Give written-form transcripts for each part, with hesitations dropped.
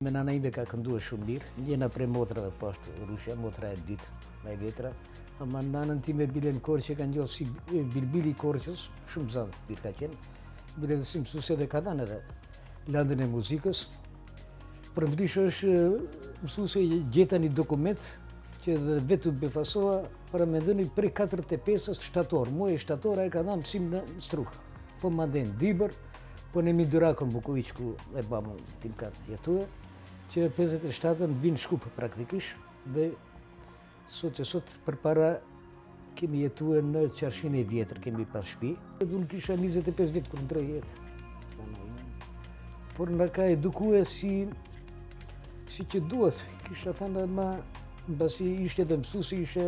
Me nana ime ka kënduar shumë mirë, njëna prej motrave poshtë Rushja, motra e dytë, më e vjetra. Ama nanën time Bilen Korçë ka njohur si Bilbili Korçës, shumë zanë mirë ka qenë. Bilen si mësuese dhe ka dhënë edhe landën e muzikës. Për ndryshe është mësuese gjeta një dokument që dhe vetë befasoa para me dhëni prej 45-ës shtator. Muaj shtator ai ka dhënë mësim në Struk. Po mandej Dibër, po në Midurakën Buković ku e bamu tim kanë jetuar, që 57-ën vinë Shkup praktikisht dhe sot përpara kemi jetuar në Qarshin e vjetër, kemi pas shtëpi. Unë kisha 25 vjet kur ndroi jetë. Por na ka edukuar si që duhet. Kisha thënë ma mbasi ishte dhe mësuesi, ishte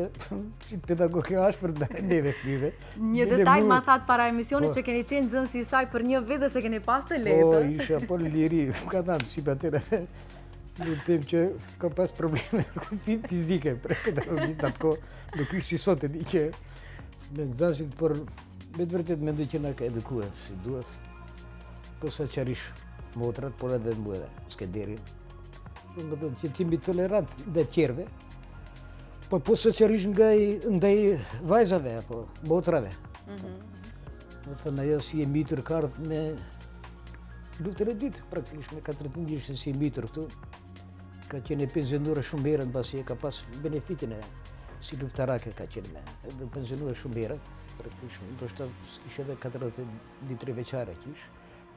si pedagog e ashpër ndaj neve fëmijëve. Një detaj ma thatë para emisionit që keni qenë nxënësi i saj për një vit dhe se keni pas të lehtë. Po, isha po liri, ka thënë si atëre. Në tem që ka pas probleme fizike për pedagogisë në atë kohë, nuk ishte si sot e di që me nxënësit, por me të vërtet mendoj që na ka edukuar si duhet. Po sa qarish motrat, por edhe mua edhe Skënderin. Do të thonë që jemi tolerant ndaj tjerëve, po sa qarish ndaj vajzave apo motrave. Do thonë ajo si e mitur ka ardhur me luftën e dytë, praktikisht me 14 ishte si e mitur këtu. Ka qenë pensionuar shumë herët, mbasi e ka pas benefitin e si luftarake ka qenë me. Edhe pensionuar shumë herët, praktikisht ndoshta kishte edhe 43 vjeçare kish,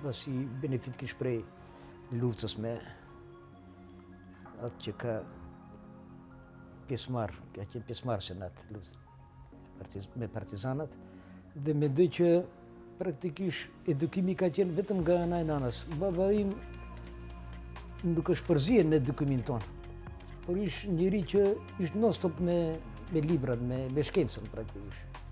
mbasi benefit kish prej luftës me atë që ka pjesëmarr, ka qenë pjesëmarrëse në atë luftë me partizanat, dhe mendoj që praktikisht edukimi ka qenë vetëm nga ana e nanës. Baba im nuk është përzije në edukimin tonë, por ishte njëri që ishte non-stop me librat, me shkencën praktikisht.